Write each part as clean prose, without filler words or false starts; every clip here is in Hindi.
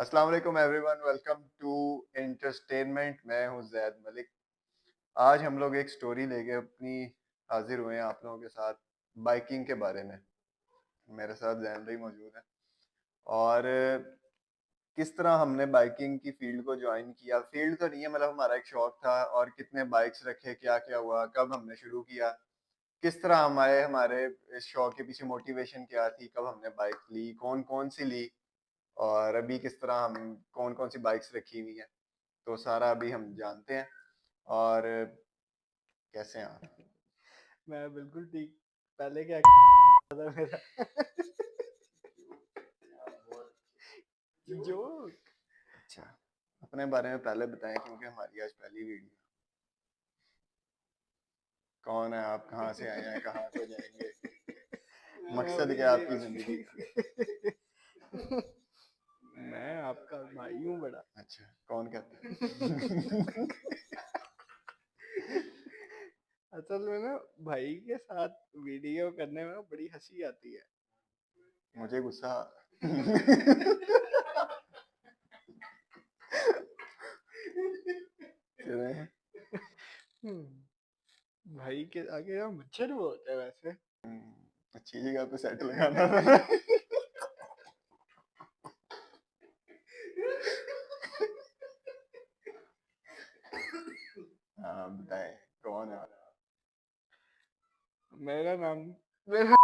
अस्सलाम वालेकुम एवरीवन, वेलकम टू एंटरटेनमेंट। मैं हूं जैद मलिक। आज हम लोग एक स्टोरी लेके अपनी हाजिर हुए हैं आप लोगों के साथ बाइकिंग के बारे में। मेरे साथ जैन भाई मौजूद है और किस तरह हमने बाइकिंग की फील्ड को ज्वाइन किया। फील्ड तो नहीं है, मतलब हमारा एक शौक था। और कितने बाइक्स रखे, क्या क्या हुआ, कब हमने शुरू किया, किस तरह हमारे हमारे इस शौक के पीछे मोटिवेशन क्या थी, कब हमने बाइक ली, कौन कौन सी ली, और अभी किस तरह हम कौन कौन सी बाइक्स रखी हुई हैं, तो सारा अभी हम जानते हैं। और कैसे हैं आप? मैं बिल्कुल ठीक। पहले क्या था मेरा जोक। अच्छा, अपने बारे में पहले बताएं क्योंकि हमारी आज पहली वीडियो। कौन है आप, कहाँ से आए हैं, कहाँ को जाएंगे, मैं मकसद अभी क्या है ये आपकी जिंदगी का? मैं आपका भाई हूँ बड़ा। अच्छा, कौन कहता है? असल में ना, भाई के साथ वीडियो करने में ना बड़ी हंसी आती है। मुझे गुस्सा आ रहा है। भाई के आगे ना मच्छर बहुत है वैसे। अच्छी जगह पे सेट लगाना था। हाँ बताएं, कौन है? मेरा नाम मेरा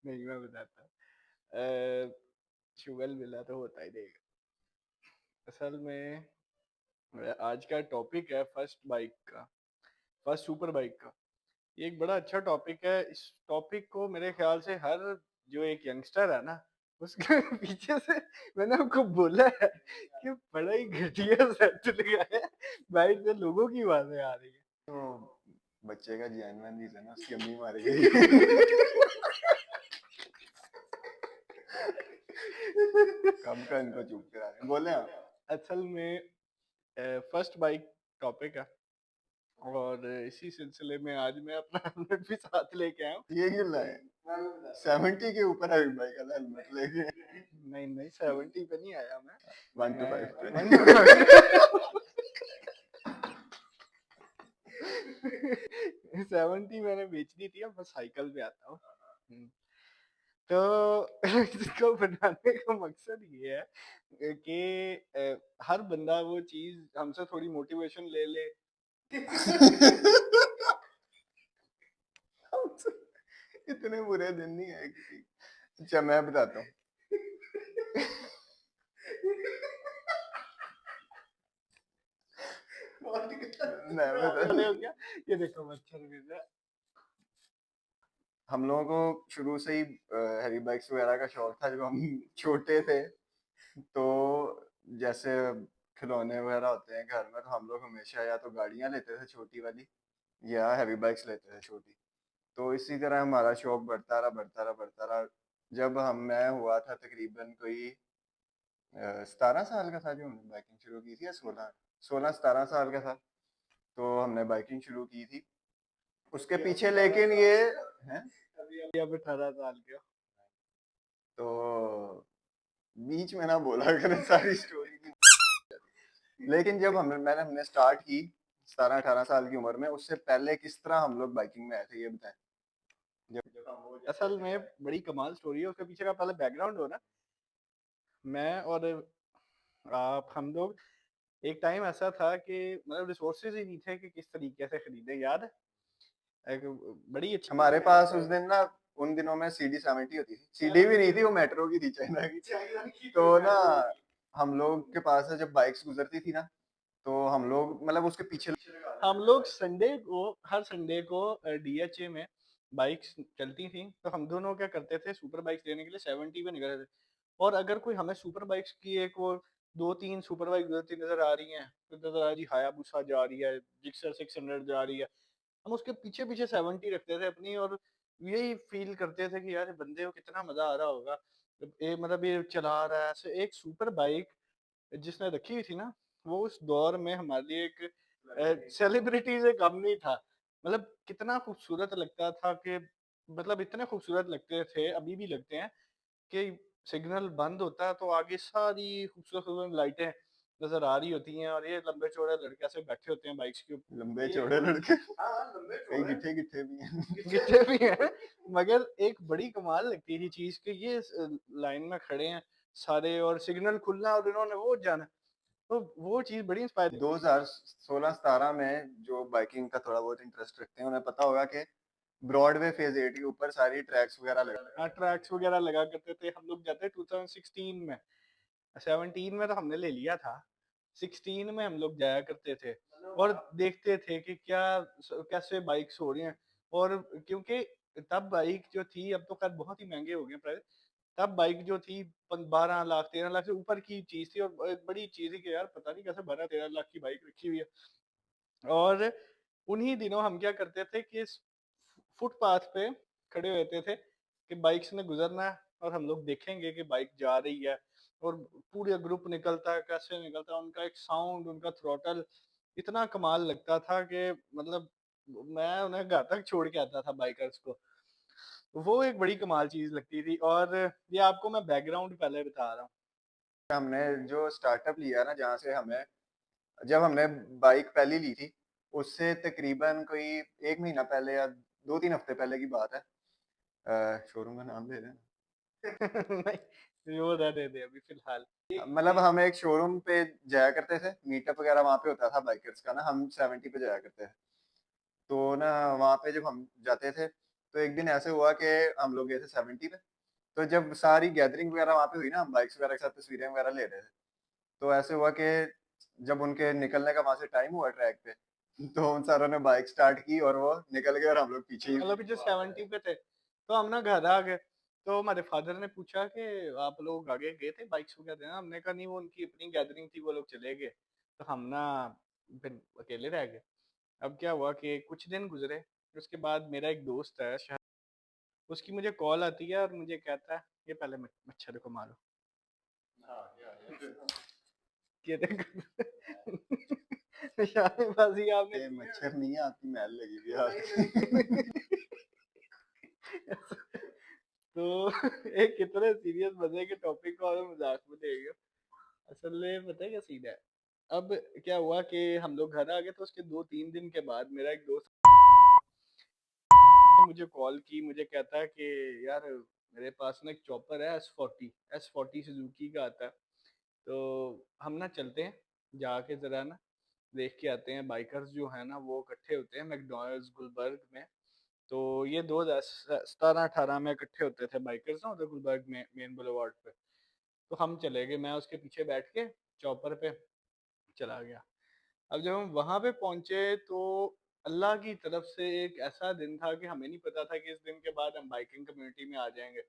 नहीं, मैं बताता हूँ। शुगल मिला तो होता ही देगा। असल में आज का टॉपिक है फर्स्ट बाइक का, फर्स्ट सुपर बाइक का। ये एक बड़ा अच्छा टॉपिक है। इस टॉपिक को मेरे ख्याल से हर जो एक यंगस्टर है ना, उसके पीछे से मैंने आपको बोला है कि बड़ा ही घटिया सेट लगाया है। बाइक से लोगों की आवाजें आ रही तो बच्चे का जेन्युइन रीजन है, उसकी अम्मी मारी गई। कब का इनको चुप करा रहे हैं, बोले आप। असल में फर्स्ट बाइक टॉपिक है, और इसी सिलसिले में आज मैं अपना हेलमेट भी साथ लेके आया हूँ। ये क्यों लाए? 70 के ऊपर है भाई का हेलमेट लेके। नहीं नहीं, 70 पे नहीं आया मैं। 1 to 5 मैं वन पे। टू 70 मैंने बेच दी थी, अब मैं साइकिल पे आता हूँ। तो इसको बनाने का मकसद ये है कि हर बंदा वो चीज हमसे थोड़ी मोटिवेशन ले ले। इतने बुरे दिन नहीं है किसी। अच्छा मैं बताता हूँ। मैं खड़े बताता हो गया, ये देखो मच्छर भी है। हम लोगों को शुरू से ही हैवी बाइक्स वगैरह का शौक था जब हम छोटे थे। तो जैसे खिलौने वगैरह होते हैं घर में, तो हम लोग हमेशा या तो गाड़ियां लेते थे छोटी वाली, या हैवी बाइक्स लेते थे छोटी। तो इसी तरह हमारा शौक बढ़ता रहा बढ़ता रहा बढ़ता रहा। जब हम मैं हुआ था तकरीबन कोई 17 साल का था, जो हमने बाइकिंग शुरू की थी, या 16 16 17 साल का था, तो हमने बाइकिंग शुरू की थी उसके पीछे। लेकिन ये है, अभी अब 18 साल के हो। तो बीच में ना बोला करें सारी स्टोरी की। लेकिन जब हमने स्टार्ट की 17 18 साल की उम्र में, उससे पहले किस तरह हम लोग बाइकिंग में आए थे, ये बताएं। असल में बड़ी कमाल स्टोरी है, उसके पीछे का पहले बैकग्राउंड हो ना। मैं और आप, हम लोग, एक टाइम ऐसा था कि मतलब रिसोर्सेज ही नहीं थे कि किस तरीके से खरीदे, याद है? एक बड़ी अच्छी हमारे पास उस दिन ना, उन दिनों में CD 70 होती थी, सीडी भी नहीं थी, वो मेट्रो की थी, चाइना की। तो ना हम लोग के पास से जब बाइक्स गुजरती थी ना, तो हम लोग मतलब उसके पीछे। हम लोग संडे को, हर संडे को डीएचए में बाइक्स चलती थी, तो हम दोनों क्या करते थे, सुपर बाइक्स लेने के लिए 70 पे निकलते थे। और अगर कोई हमें सुपर बाइक्स की एक वो दो तीन सुपर बाइक गुजरती नजर आ रही हैं, तो नजर आ रही हायाबुसा जा रही है, जिक्सर 600 जा रही है, हम उसके पीछे पीछे 70 रखते थे अपनी, और यही फील करते थे कि यार ये बंदे को कितना मजा आ रहा होगा, ये मतलब ये चला रहा है ऐसे। एक सुपर बाइक जिसने रखी हुई थी ना, वो उस दौर में हमारे लिए एक सेलिब्रिटी से कम नहीं था। मतलब कितना खूबसूरत लगता था कि, मतलब इतने खूबसूरत लगते थे, अभी भी लगते हैं कि सिग्नल बंद होता है तो आगे सारी खूबसूरत खूबसूरत लाइटें नजर आ रही होती हैं और ये लंबे चौड़े लड़के ऐसे बैठे होते हैं बाइक्स के ऊपर। लंबे ये चौड़े लड़के, हाँ लंबे कई चौड़े गिट्ठे गिट्ठे भी हैं। गिट्टे भी हैं, मगर एक बड़ी कमाल लगती थी चीज कि ये लाइन में खड़े हैं सारे और सिग्नल खुलना और इन्होंने वो जाना, तो वो चीज बड़ी इंस्पायर। 2016-17 में जो बाइकिंग का थोड़ा बहुत इंटरेस्ट रखते हैं उन्हें पता होगा कि ब्रॉडवे फेज 8 के ऊपर सारी ट्रैक्स वगैरह लगा। हाँ ट्रैक्स वगैरह लगा करते थे, हम लोग जाते 2016 में, 17 में तो हमने ले लिया था, 16 में हम लोग जाया करते थे और देखते थे कि क्या कैसे बाइक्स हो रही हैं। और क्योंकि तब बाइक जो थी, अब तो खैर बहुत ही महंगे हो गए प्राइस, तब बाइक जो थी 12 लाख 13 लाख से ऊपर की चीज थी और एक बड़ी चीज थी कि यार पता नहीं कैसे 12-13 लाख की बाइक रखी हुई है। और उन्हीं दिनों हम क्या करते थे कि इस फुटपाथ पे खड़े रहते थे कि बाइक्स ने गुजरना है और हम लोग देखेंगे कि बाइक जा रही है और पूरे ग्रुप निकलता है, कैसे निकलता है, उनका एक साउंड, उनका थ्रॉटल इतना कमाल लगता था कि मतलब मैं उन्हें घर तक छोड़ के आता था बाइकर्स को। वो एक बड़ी कमाल चीज लगती थी। और ये आपको मैं बैकग्राउंड पहले बता रहा हूँ। हमने जो स्टार्टअप लिया ना, जहाँ से हमें, जब हमने बाइक पहली ली थी उससे तकरीबन कोई 1 महीना पहले या 2-3 हफ्ते पहले की बात है। शोरूम का नाम ले रहे हैं। नहीं वो रहने दे अभी फिलहाल। मतलब हम एक शोरूम पे जाया करते थे, मीटअप वगैरह वहाँ पे होता था बाइकर्स का ना, हम 70 पे जाया करते थे। तो ना वहाँ पे जब हम जाते थे तो एक दिन ऐसे हुआ कि हम लोग गए थे 70 पे। तो जब सारी गैदरिंग वगैरह वहाँ पे हुई ना, हम बाइक्स वगैरह के साथ तस्वीरें वगैरह ले रहे थे। तो ऐसे हुआ कि जब उनके निकलने का वहां से टाइम हुआ ट्रैक पे, तो उन सारों ने बाइक स्टार्ट की और वो निकल गए और हम लोग पीछे ही। मतलब पीछे 70 पे थे तो हम ना घर आ गए। तो हमारे फादर ने पूछा कि आप लोग आगे गए थे बाइक्स वगैरह ना, हमने कहा नहीं वो उनकी अपनी गैदरिंग थी वो लोग चले गए। तो हम ना फिर अकेले रह गए। अब क्या हुआ कि कुछ दिन गुजरे, उसके बाद मेरा एक दोस्त है शहर, उसकी मुझे कॉल आती है और मुझे कहता है ये पहले मच्छर को मारो। ये देखो निशानेबाजी आपने ये मच्छर नहीं है, आपकी मैल लगी हुई है हाथ। तो एक कितने सीरियस मजे के टॉपिक को हमें मजाक में ले गए। असल में पता है क्या सीन है। अब क्या हुआ कि हम लोग घर आ गए तो उसके 2-3 दिन के बाद मेरा एक दोस्त ने मुझे कॉल की, मुझे कहता है कि यार मेरे पास ना एक चॉपर है एस40 सुजुकी का आता है, तो हम ना चलते हैं जाके जरा ना देख के आते हैं। बाइकर्स जो है ना वो इकट्ठे होते हैं मैकडॉनल्ड्स गुलबर्ग में। तो ये 2017-18 में इकट्ठे होते थे बाइकर्स ना उधर गुलबर्ग में मेन बुलेवार्ड पे। तो हम चले गए, मैं उसके पीछे बैठ के चॉपर पे चला गया। अब जब हम वहां पे पहुंचे तो अल्लाह की तरफ से एक ऐसा दिन था कि हमें नहीं पता था कि इस दिन के बाद हम बाइकिंग कम्युनिटी में आ जाएंगे।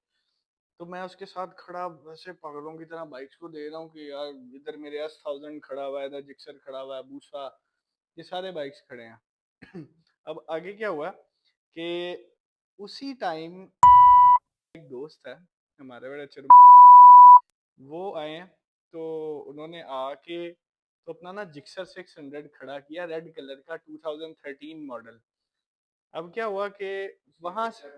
तो मैं उसके साथ खड़ा वैसे पागलों की तरह बाइक्स को दे रहा हूँ कि यार इधर मेरे S1000 खड़ा हुआ है, इधर जिक्सर खड़ा हुआ है, बूसा, ये सारे बाइक्स खड़े हैं। अब आगे क्या हुआ कि उसी टाइम एक दोस्त है हमारे बड़े अच्छे, वो आए हैं। तो उन्होंने आके तो अपना ना जिक्सर 600 खड़ा किया रेड कलर का 2013 मॉडल। अब क्या हुआ कि वहां से,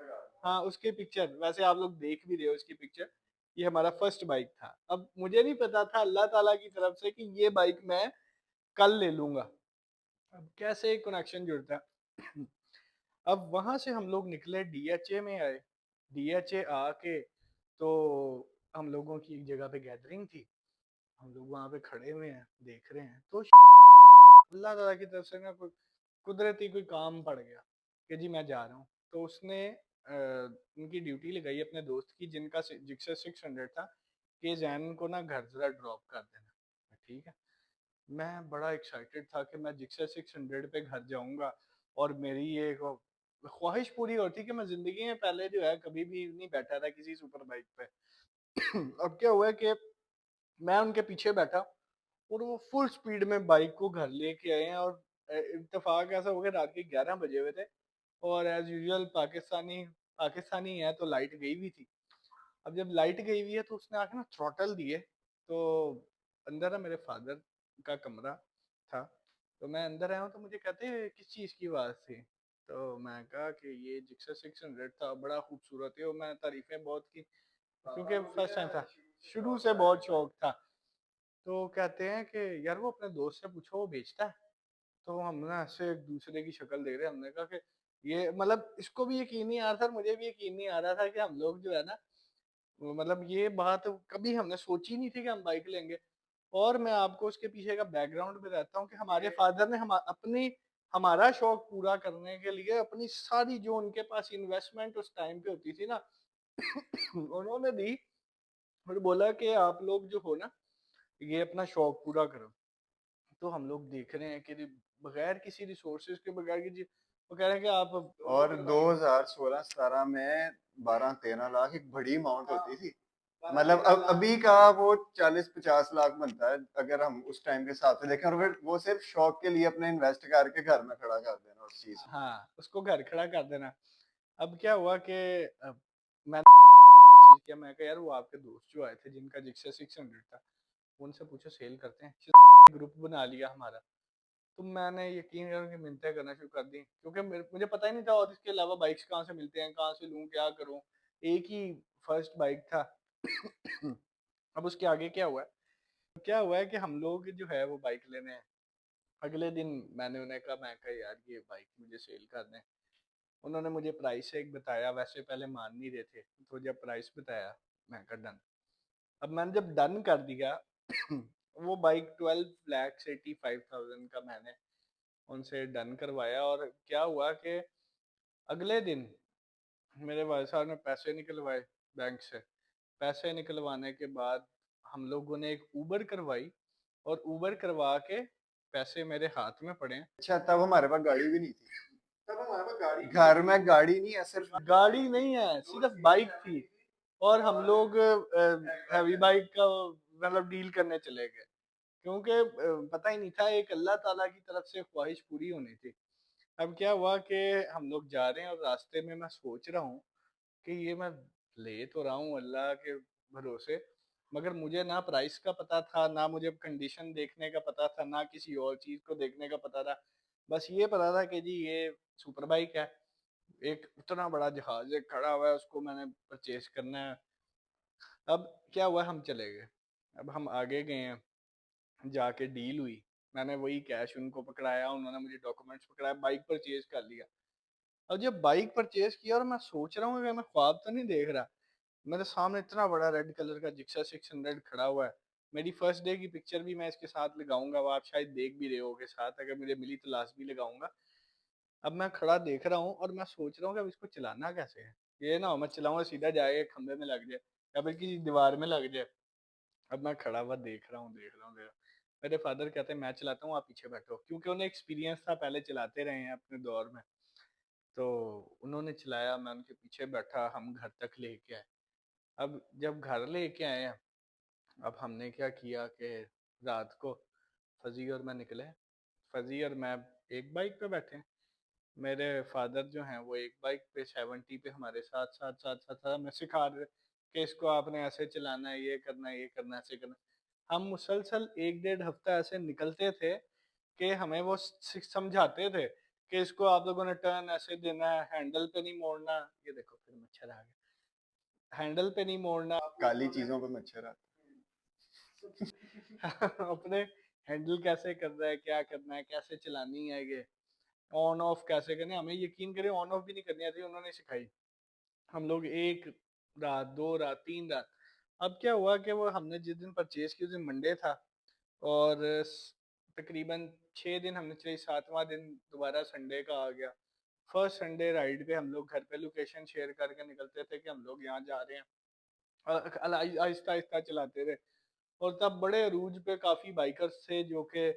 हाँ उसके पिक्चर वैसे आप लोग देख भी रहे हो उसकी पिक्चर, ये हमारा फर्स्ट बाइक था। अब मुझे नहीं पता था अल्लाह ताला की तरफ से कि ये बाइक मैं कल ले लूंगा। अब कैसे कनेक्शन जुड़ता है। अब वहां से हम लोग निकले डीएचए में आए, डीएचए आके तो हम लोगों की एक जगह पे गैदरिंग थी, हम लोग वहां पे खड़े हुए हैं देख रहे हैं तो अल्लाह ताला की तरफ से ना कोई कुदरती कोई काम पड़ गया कि जी मैं जा रहा हूँ। तो उसने उनकी ड्यूटी लगाई अपने दोस्त की जिनका जिक्सर 600 था कि जैन को ना घर जरा ड्रॉप कर देना। ठीक है, मैं बड़ा एक्साइटेड था कि मैं जिक्सर 600 पे घर जाऊंगा और मेरी ये एक ख्वाहिश पूरी होती कि मैं जिंदगी में पहले जो है कभी भी नहीं बैठा था किसी सुपर बाइक पे। अब क्या हुआ कि मैं उनके पीछे बैठा और वो फुल स्पीड में बाइक को घर लेके आए हैं। और इत्तेफाक ऐसा हो गया रात के 11 बजे हुए थे और एज यूजुअल पाकिस्तानी पाकिस्तानी है तो लाइट गई हुई थी। अब जब लाइट गई हुई है तो उसने आके ना थ्रॉटल दिए। तो अंदर ना मेरे फादर का कमरा था, तो मैं अंदर आया हूँ तो मुझे कहते हैं किस चीज़ की आवाज़ थी। तो मैं कहा कि ये जिक्सर 600 था, बड़ा खूबसूरत है और मैंने तारीफें बहुत की। क्योंकि फर्स्ट टाइम था, शुरू से बहुत शौक था। तो कहते हैं कि यार वो अपने दोस्त से पूछो वो बेचता है। तो हम ना ऐसे एक दूसरे की शक्ल देख रहे हैं, हमने कहा कि ये मतलब इसको भी यकीन नहीं आ रहा था और मुझे भी यकीन नहीं आ रहा था कि हम लोग जो है ना, वो मतलब ये बात कभी हमने सोची नहीं थी कि हम बाइक लेंगे। और मैं आपको उसके पीछे का बैकग्राउंड बताता हूँ कि हमारे फादर ने हमारा शौक पूरा करने के लिए अपनी सारी जो उनके पास इन्वेस्टमेंट उस टाइम पे होती थी ना उन्होंने दी, और बोला कि आप लोग जो हो ना, ये अपना शौक पूरा करो। तो हम लोग देख रहे हैं कि बगैर किसी रिसोर्सेज के, बगैर किसी, वो कह रहे हैं कि आप वो और करवाएंगे। 2016-17 में 12-13 लाख एक बड़ी अमाउंट होती थी। मतलब अब अभी का वो 40-50 लाख बनता है अगर हम उस टाइम के हिसाब से देखें, और फिर वो सिर्फ शौक के लिए अपने इन्वेस्ट करके घर में खड़ा कर देना उस चीज। हाँ, उसको घर खड़ा कर देना। अब क्या हुआ कि मैंने मैसेज किया, मैं कहा यार वो आपके दोस्त जो आए थे जिनका जिक्सा 600 था, उनसे पूछो सेल करते हैं। ग्रुप बना लिया हमारा। तो मैंने यकीन करो कि मिन्नतें करना शुरू कर दी, क्योंकि मुझे पता ही नहीं था और इसके अलावा बाइक्स कहाँ से मिलते हैं, कहाँ से लूँ, क्या करूँ। एक ही फर्स्ट बाइक था। अब उसके आगे क्या हुआ है कि हम लोग जो है वो बाइक लेने हैं। अगले दिन मैंने उन्हें कहा, मैं कहा यार ये बाइक मुझे सेल कर दें। उन्होंने मुझे प्राइस एक बताया, वैसे पहले मान नहीं रहे थे, तो जब प्राइस बताया मैं कहा डन। अब मैंने जब डन कर दिया वो बाइक 12,85,000 का मैंने उनसे डन करवाया। और क्या हुआ कि अगले दिन मेरे भाई साहब ने पैसे निकलवाए बैंक से। पैसे निकलवाने के बाद हम लोगों ने एक उबर करवाई, और उबर करवा के पैसे मेरे हाथ में पड़े। अच्छा, तब हमारे पास गाड़ी भी नहीं थी। तब हमारे पास गाड़ी घर में गाड़ी नहीं है, सिर्फ गाड़ी नहीं है, सिर्फ बाइक थी। और हम लोग हैवी बाइक का मतलब डील करने चले गए, क्योंकि पता ही नहीं था, एक अल्लाह ताला की तरफ से ख्वाहिश पूरी होनी थी। अब क्या हुआ कि हम लोग जा रहे हैं और रास्ते में मैं सोच रहा हूँ कि ये मैं ले तो रहा हूँ अल्लाह के भरोसे, मगर मुझे ना प्राइस का पता था, ना मुझे कंडीशन देखने का पता था, ना किसी और चीज को देखने का पता था। बस ये पता था कि जी ये सुपर बाइक है, एक इतना बड़ा जहाज एक खड़ा हुआ है, उसको मैंने परचेज करना है। अब क्या हुआ, हम चले गए। अब हम आगे गए हैं, जाके डील हुई। मैंने वही कैश उनको पकड़ाया, उन्होंने मुझे डॉक्यूमेंट्स पकड़ाया, बाइक परचेज कर लिया। अब जब बाइक परचेज किया और मैं सोच रहा हूँ कि मैं ख्वाब तो नहीं देख रहा, मेरे सामने इतना बड़ा रेड कलर का जिक्सा 600 खड़ा हुआ है। मेरी फर्स्ट डे की पिक्चर भी मैं इसके साथ लगाऊंगा, वो आप शायद देख भी रहे हो के साथ, अगर मुझे मिली तो लास्ट भी लगाऊंगा। अब मैं खड़ा देख रहा हूँ और मैं सोच रहा हूँ कि अब इसको चलाना कैसे है। ये ना हो मैं चलाऊंगा सीधा जाए खंबे में लग जाए या फिर किसी दीवार में लग जाए। अब मैं खड़ा हुआ देख रहा हूँ, मेरे फादर कहते हैं मैं चलाता हूँ आप पीछे बैठो, क्योंकि उन्हें एक्सपीरियंस था, पहले चलाते रहे हैं अपने दौर में। तो उन्होंने चलाया, मैं उनके पीछे बैठा, हम घर तक लेके आए। अब जब घर लेके आए हैं, अब हमने क्या किया कि रात को फजी और मैं निकले। फजी और मैं एक बाइक पे बैठे, मेरे फादर जो हैं वो एक बाइक पे 70 पे हमारे साथ साथ साथ साथ साथ हमें सिखा रहे कि इसको आपने ऐसे चलाना है, ये करना है, ये करना है, ऐसे करना है। हम मुसलसल एक डेढ़ हफ्ता ऐसे निकलते थे कि हमें वो समझाते थे कि इसको आप लोगों ने टर्न ऐसे देना है, हैंडल पे नहीं मोड़ना। ये देखो फिर मच्छर आ गया, हैंडल पे नहीं मोड़ना। काली चीजों पे मच्छर आता अपने हैंडल कैसे करना है, क्या करना है, कैसे चलानी है, ये ऑन ऑफ कैसे करना है, हमें यकीन करें ऑन ऑफ भी नहीं करनी आती, उन्होंने सिखाई। हम लोग एक रात, दो रात, तीन रात। अब क्या हुआ कि वो हमने जिस दिन परचेज की उस दिन मंडे था, और तकरीबन 6 दिन हमने चलाई, 7वां दिन दोबारा संडे का आ गया। फर्स्ट संडे राइड पे हम लोग घर पे लोकेशन शेयर करके निकलते थे कि हम लोग यहाँ जा रहे हैं, और आहिस्ता आहिस्ता चलाते थे। और तब बड़े अरूज पे काफी बाइकर्स थे जो कि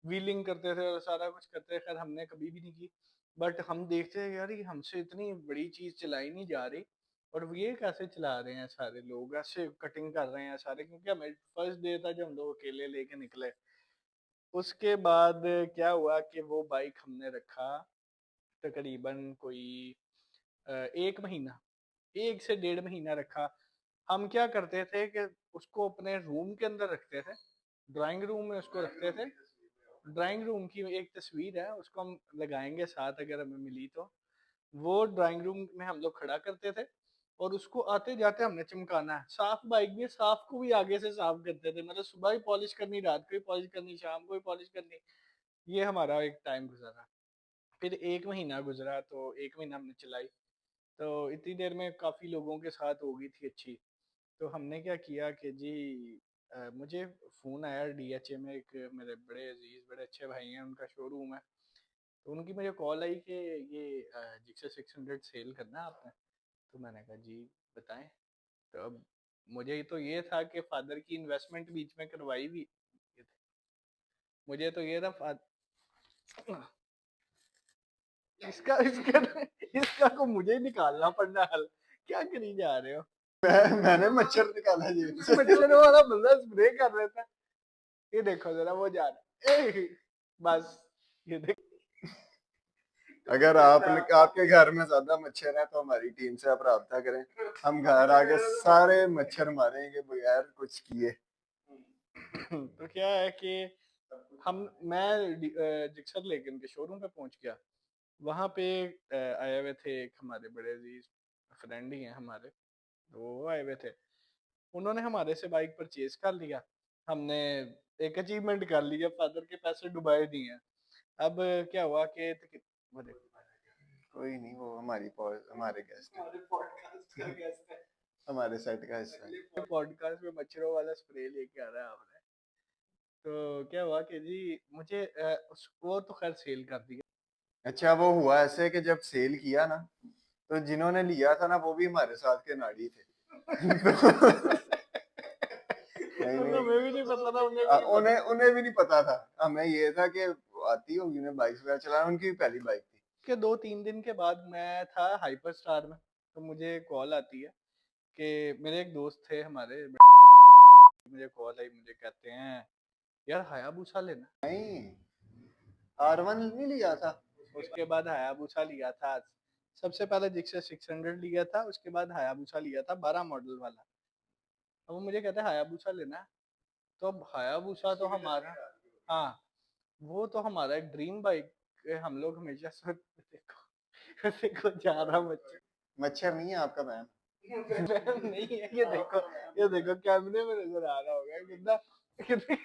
व्हीलिंग करते थे और सारा कुछ करते थे, खैर हमने कभी भी नहीं की। बट हम देखते हैं यार ये हमसे इतनी बड़ी चीज चलाई नहीं जा रही, और वो ये कैसे चला रहे हैं सारे लोग, ऐसे कटिंग कर रहे हैं सारे, क्योंकि हमें फर्स्ट डे था जब हम लोग अकेले लेके निकले। उसके बाद क्या हुआ कि वो बाइक हमने रखा तकरीबन कोई 1 महीना, 1 से 1.5 महीना रखा। हम क्या करते थे कि उसको अपने रूम के अंदर रखते थे, ड्राइंग रूम में उसको रखते थे। ड्राइंग रूम की एक तस्वीर है, उसको हम लगाएंगे साथ अगर हमें मिली तो। वो ड्राइंग रूम में हम लोग खड़ा करते थे, और उसको आते जाते हमने चमकाना है। साफ बाइक भी है, साफ को भी आगे से साफ करते थे, मतलब सुबह ही पॉलिश करनी, रात को ही पॉलिश करनी, शाम को ही पॉलिश करनी। ये हमारा एक टाइम गुजरा। फिर 1 महीना गुजरा, तो 1 महीना हमने चलाई, तो इतनी देर में काफ़ी लोगों के साथ हो गई थी अच्छी। तो हमने क्या किया कि जी मुझे फ़ोन आया डीएचए में, एक मेरे बड़े अजीज़ बड़े अच्छे भाई हैं, उनका शोरूम है। तो उनकी मुझे कॉल आई कि ये जिक्सर 600 सेल करना है आपने। तो मैंने कहा जी बताएं। तो अब मुझे तो ये था कि फादर की इन्वेस्टमेंट बीच में करवाई हुई, मुझे तो ये था इसका इसका इसका को मुझे ही निकालना पड़ना हल। क्या करी जा रहे हो? मैंने मच्छर निकाला जेब से। मच्छर वाला बंदा स्प्रे कर रहा था। ये देखो जरा वो जा रहा है। बस ये देख। अगर आपके घर में ज्यादा मच्छर है तो हमारी टीम से आप राब्ता करें, हम घर आके सारे मच्छर मारेंगे बगैर कुछ किए। तो क्या है कि मैं जिक्सर लेके उनके शोरूम पे पहुंच गया। वहां पे आए हुए थे एक हमारे बड़े अजीज फ्रेंड ही हैं हमारे, तो वो आए हुए थे। उन्होंने हमारे से बाइक परचेज कर लिया। हमने एक अचीवमेंट कर लिया, फादर के पैसे डुबाए दिए हैं। अब क्या हुआ कि वो देखो, कोई नहीं, वो हमारे गेस्ट है, हमारे पॉडकास्ट का गेस्ट है। हमारे सेट का हिस्सा है। पॉडकास्ट में मच्छरों वाला स्प्रे लेके आ रहा है आपने। तो क्या हुआ कि जी मुझे वो तो खैर सेल कर दिया। अच्छा, वो हुआ ऐसे कि जब सेल किया ना, तो जिन्होंने लिया था ना वो भी हमारे साथ के नाड़ी थे। नहीं उन्हें नहीं, हमें भी नहीं पता था, उन्हें भी नहीं पता। उन्हें उन्हें भी नहीं पता था। हमें ये था कि आती होगी उन्हें बाइक वगैरह चलाना, उनकी भी पहली बाइक थी। के 2-3 दिन के बाद मैं था हाइपर स्टार में, तो मुझे कॉल आती है कि मेरे एक दोस्त थे हमारे, मुझे कॉल आई, मुझे कहते हैं यार हायाबुसा लेना। नहीं, R1 नहीं लिया था। उसके बाद हायाबुसा लिया था। सबसे पहले जिक्सर 600 लिया था, उसके बाद हायाबुसा लिया था 12 मॉडल वाला। अब वो मुझे कहते हैं हायाबुसा लेना है। तो अब हायाबुसा तो हमारा, हाँ वो तो हमारा एक ड्रीम बाइक है। हम लोग हमेशा से देखो देखो जा रहा मच्छर। मच्छर नहीं है आपका मैम। नहीं है, ये देखो कैमरे में नजर आ रहा होगा कितना कितनी।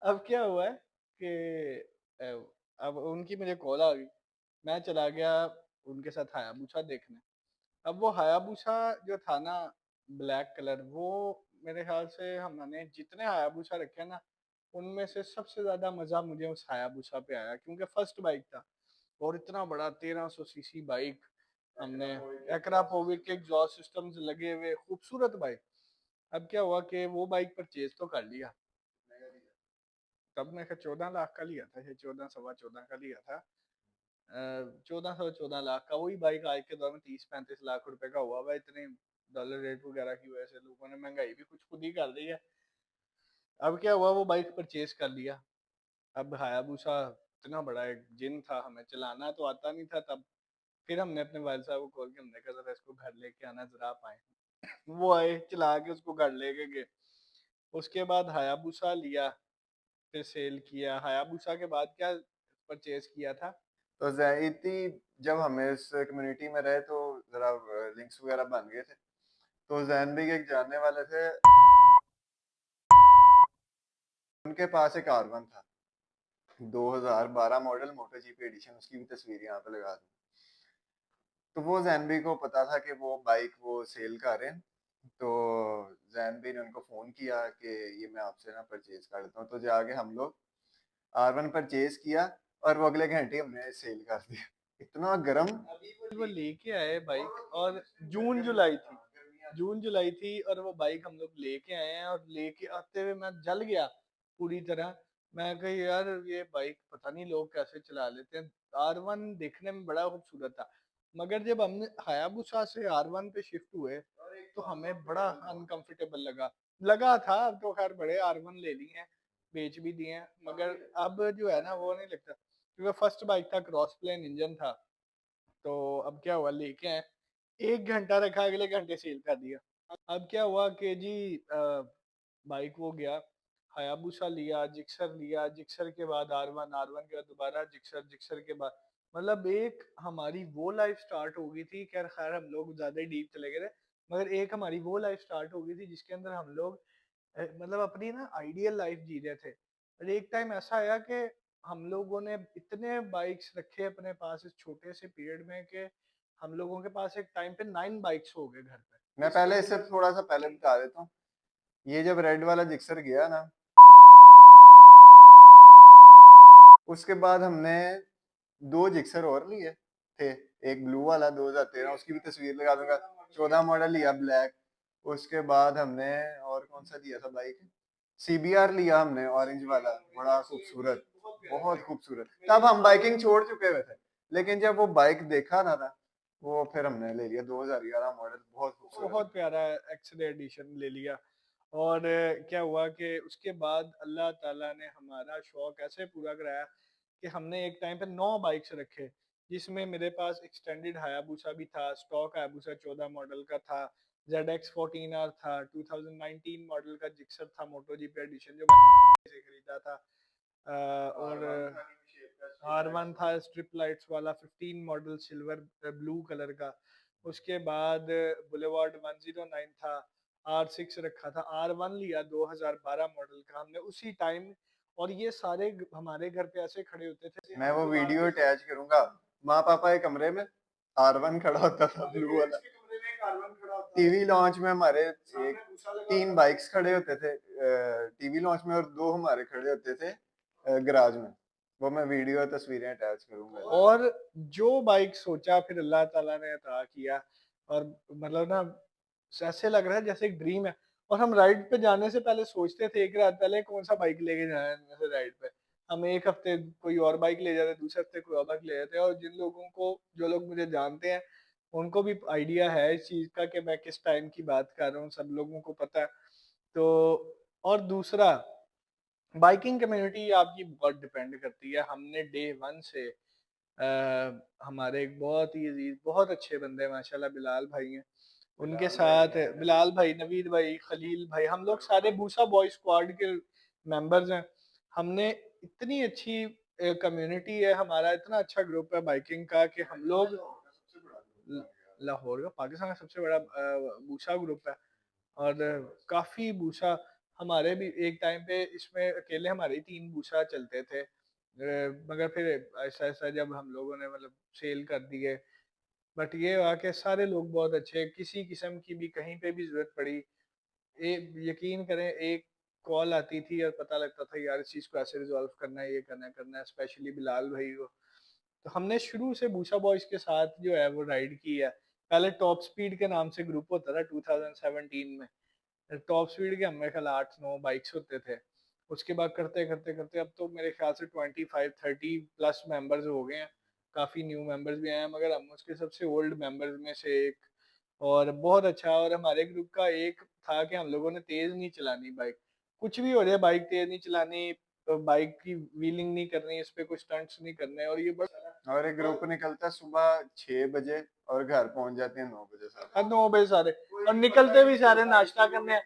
अब क्या हुआ है कि अब उनकी मुझे कॉल आ गई, मैं चला गया उनके साथ हायाबुसा देखने। अब वो हायाबुसा जो था ना, ब्लैक कलर, वो मेरे ख्याल से हमने जितने हायाबुसा रखे ना, उनमें से सबसे ज्यादा मजा मुझे उस हायाबुसा पे आया, क्योंकि फर्स्ट बाइक था और इतना बड़ा 1300 सीसी बाइक। हमने एक्रापोविक के एग्जॉस्ट सिस्टम्स लगे हुए खूबसूरत बाइक। अब क्या हुआ कि वो बाइक परचेज तो कर लिया। तब मैं 14 लाख का लिया था, 14 सवा 14 का लिया था। 14 लाख का वही बाइक आज के दौर में 30-35 लाख रुपए का हुआ हुआ। इतने डॉलर रेट वगैरह की वजह से लोगों ने महंगाई भी कुछ खुद ही कर दी है। अब क्या हुआ, वो बाइक परचेज कर लिया। अब हायाबुसा इतना बड़ा एक जिन था, हमें चलाना तो आता नहीं था तब। फिर हमने अपने वालिद साहब को कॉल किया, हमने कहा जरा इसको घर लेके आना, जरा आप आए। वो आए, चला के उसको घर लेके गए। उसके बाद हायाबुसा लिया, फिर सेल किया। हायाबुसा के बाद क्या परचेज किया था। तो इतनी जब हमें इस कम्युनिटी में रहे तो जरा लिंक्स वगैरह बन गए थे। तो जैन भी एक जानने वाले थे, उनके पास एक R1 था, 2012 मॉडल मोटो जीपी एडिशन, उसकी भी तस्वीर यहाँ पे लगा दूं। तो वो जैनबी को पता था कि वो बाइक वो सेल कर रहे हैं। तो जैनबी ने उनको फोन किया कि ये मैं आपसे ना परचेज कर लेता हूँ। तो जाके हम लोग R1 परचेज किया और वो अगले घंटे हमने सेल कर दिया। इतना गर्म। वो लेके आए बाइक, और जून जुलाई थी, जून जुलाई थी, और वो बाइक हम लोग लेके आए हैं। और लेके आते हुए मैं जल गया पूरी तरह। मैं कही यार ये बाइक पता नहीं लोग कैसे चला लेते हैं। R1 देखने में बड़ा खूबसूरत था, मगर जब हमने हायाबुसा से R1 पे शिफ्ट हुए तो हमें बड़ा अनकंफर्टेबल लगा। लगा था, अब तो खैर बड़े R1 ले लिए हैं, बेच भी दिए हैं, मगर अब जो है ना वो नहीं लगता, क्योंकि फर्स्ट बाइक था, क्रॉस प्लेन इंजन था। तो अब क्या हुआ, लेके आए, 1 घंटा रखा, अगले घंटे सेल कर दिया। अब क्या हुआ कि जी बाइक वो गया, हायाबुसा लिया, जिक्सर लिया, जिक्सर के बाद R1, R1 के बाद दोबारा जिक्सर, जिक्सर के बाद मतलब एक हमारी वो लाइफ स्टार्ट हो गई थी, खैर हम लोग ज्यादा ही डीप चले गए थे, मगर एक हमारी वो लाइफ स्टार्ट हो गई थी जिसके अंदर हम लोग मतलब अपनी ना आइडियल लाइफ जी रहे थे। और एक टाइम ऐसा आया कि हम लोगों ने इतने बाइक्स रखे अपने पास इस छोटे से पीरियड में कि हम लोगों के पास एक टाइम पे 9 बाइक्स हो गए घर पे। मैं पहले इससे थोड़ा सा पहले बता देता हूँ। ये जब रेड वाला जिक्सर गया ना, उसके बाद हमने दो जिक्सर और लिए थे। एक ब्लू वाला 2013, उसकी भी तस्वीर लगा दूंगा। 14 मॉडल लिया ब्लैक। उसके बाद हमने और कौन सा लिया था बाइक, सीबीआर लिया हमने ऑरेंज वाला, बड़ा खूबसूरत, बहुत खूबसूरत। तब हम बाइकिंग छोड़ चुके हुए थे, लेकिन जब वो बाइक देखा ना था, वो फिर हमने ले लिया 2011 मॉडल, बहुत खूबसूरत। बहुत प्यारा एक्सरे एडिशन ले लिया। और क्या हुआ कि उसके बाद अल्लाह ताला ने हमारा शौक ऐसे पूरा कराया कि हमने एक टाइम पे 9 बाइक्स रखे, जिसमें मेरे पास एक्सटेंडेड हायाबुसा भी था, स्टॉक हायाबुसा 14 मॉडल का था, ZX14R था, 2019 मॉडल का जिक्सर था मोटो जीपी एडिशन जो मैंने से खरीदा था। और R1 था स्ट्रिप लाइट्स वाला 15 मॉडल सिल्वर ब्लू कलर का। उसके बाद बुलेवार्ड 109 था, R6 रखा था, R1 लिया 2012 मॉडल का हमने उसी टाइम। और ये सारे हमारे घर पे ऐसे खड़े होते थे। मैं वो वीडियो अटैच करूंगा। माँ पापा के कमरे में R1 खड़ा होता था, ब्लू वाला। टीवी लॉन्च में हमारे एक 3 बाइक्स खड़े होते थे टीवी लॉन्च में, और 2 हमारे खड़े होते थे गराज में। वो मैं वीडियो तस्वीरें अटैच करूंगा। और जो बाइक सोचा फिर अल्लाह ताला ने अता किया। और मतलब ना ऐसे लग रहा है जैसे एक ड्रीम है। और हम राइड पे जाने से पहले सोचते थे एक रात पहले कौन सा बाइक लेके जाना है जैसे राइड पे। हम एक हफ्ते कोई और बाइक ले जाते, दूसरे हफ्ते कोई और बाइक ले जाते। और जिन लोगों को, जो लोग मुझे जानते हैं, उनको भी आइडिया है इस चीज का कि मैं किस टाइम की बात कर रहा हूँ, सब लोगों को पता है। तो और दूसरा, बाइकिंग कम्युनिटी आपकी बहुत डिपेंड करती है। हमने डे वन से हमारे एक बहुत ही अजीज बहुत अच्छे बंदे हैं माशाल्लाह, बिलाल भाई हैं, उनके साथ बिलाल भाई, नवीद भाई, खलील भाई, हम लोग सारे भूसा बॉय स्क्वाड के मेंबर्स हैं। हमने इतनी अच्छी कम्युनिटी है, हमारा इतना अच्छा ग्रुप है बाइकिंग का कि हम लोग लाहौर का पाकिस्तान का सबसे बड़ा भूसा ग्रुप है। और काफी भूसा हमारे भी एक टाइम पे इसमें अकेले हमारे ही 3 भूसा चलते थे। मगर फिर ऐसा ऐसा जब हम लोगों ने मतलब सेल कर दिए। बट ये हुआ कि सारे लोग बहुत अच्छे, किसी किस्म की भी कहीं पे भी जरूरत पड़ी, यकीन करें एक कॉल आती थी और पता लगता था यार इस चीज को ऐसे रिजॉल्व करना है, ये करना है, स्पेशली बिलाल भाई को। तो हमने शुरू से भूसा बॉयज के साथ जो है वो राइड की है। पहले टॉप स्पीड के नाम से ग्रुप होता था 2017 में। टॉप स्पीड के हमें ख्याल 8-9 बाइक्स होते थे। उसके बाद करते करते करते अब तो मेरे ख्याल से 25-30 प्लस मेंबर्स हो गए हैं। काफी न्यू मेंबर्स भी आए हैं, मगर हम उसके सबसे ओल्ड मेंबर्स में से एक। और बहुत अच्छा। और हमारे ग्रुप का एक था कि हम लोगों ने तेज नहीं चलानी बाइक, कुछ भी हो जाए बाइक तेज नहीं चलानी, बाइक की व्हीलिंग नहीं करनी, इस पे कुछ स्टंट्स नहीं करने। और ये बड़ा और एक ग्रुप निकलता है सुबह 6 बजे और घर पहुंच जाते हैं 9 बजे सारे। 9 बजे सारे। और निकलते भी सारे नाश्ता करने,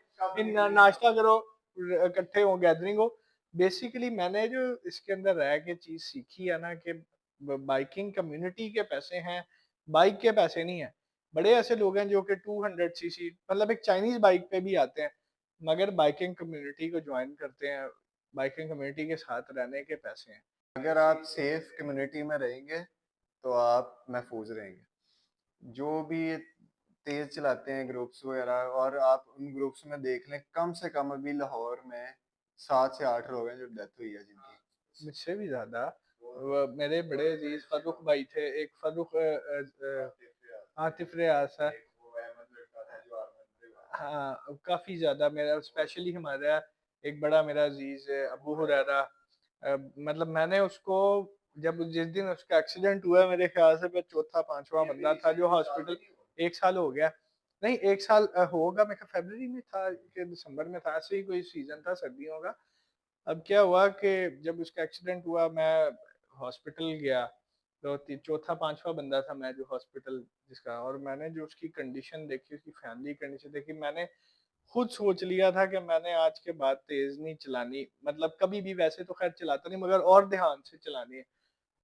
नाश्ता करो, इकट्ठे हो, गैदरिंग हो। बेसिकली मैंने जो इसके अंदर रह के चीज सीखी है ना कि बाइकिंग कम्युनिटी के पैसे हैं, बाइक के पैसे नहीं है। बड़े ऐसे लोग हैं जो कि 200 सीसी मतलब एक चाइनीज बाइक पे भी आते हैं, मगर बाइकिंग कम्युनिटी को ज्वाइन करते हैं। बाइकिंग कम्युनिटी के साथ रहने के पैसे हैं। अगर आप सेफ कम्युनिटी में रहेंगे तो आप महफूज रहेंगे। जो भी ये तेज चलाते हैं ग्रुप्स वगैरह, और आप उन ग्रुप्स में देख लें, कम से कम अभी लाहौर में 7 से 8 लोग हैं जो डेथ हुई है जिनकी। मुझसे भी ज्यादा मेरे बड़े अजीज फर्रुख भाई थे, एक फर्रुख आतिफ रियाज है। हाँ काफी ज्यादा मेरा, स्पेशली हमारा एक बड़ा मेरा अजीज है अबू हुरैरा। मतलब मैंने उसको, जब जिस दिन उसका एक्सीडेंट हुआ, मेरे ख्याल से मैं चौथा पांचवा बंदा था जो हॉस्पिटल। 1 साल हो गया, नहीं 1 साल होगा, मैं फरवरी में था कि दिसंबर में था, ऐसे ही कोई सीजन था सर्दियों का। अब क्या हुआ कि जब उसका एक्सीडेंट हुआ मैं हॉस्पिटल गया, तो चौथा पांचवा बंदा था मैं जो हॉस्पिटल जिसका। और मैंने जो उसकी कंडीशन देखी, उसकी फैमिली कंडीशन देखी, मैंने खुद सोच लिया था कि मैंने आज के बाद तेज नहीं चलानी, मतलब कभी भी, वैसे तो खैर चलाता नहीं मगर और ध्यान से चलानी है।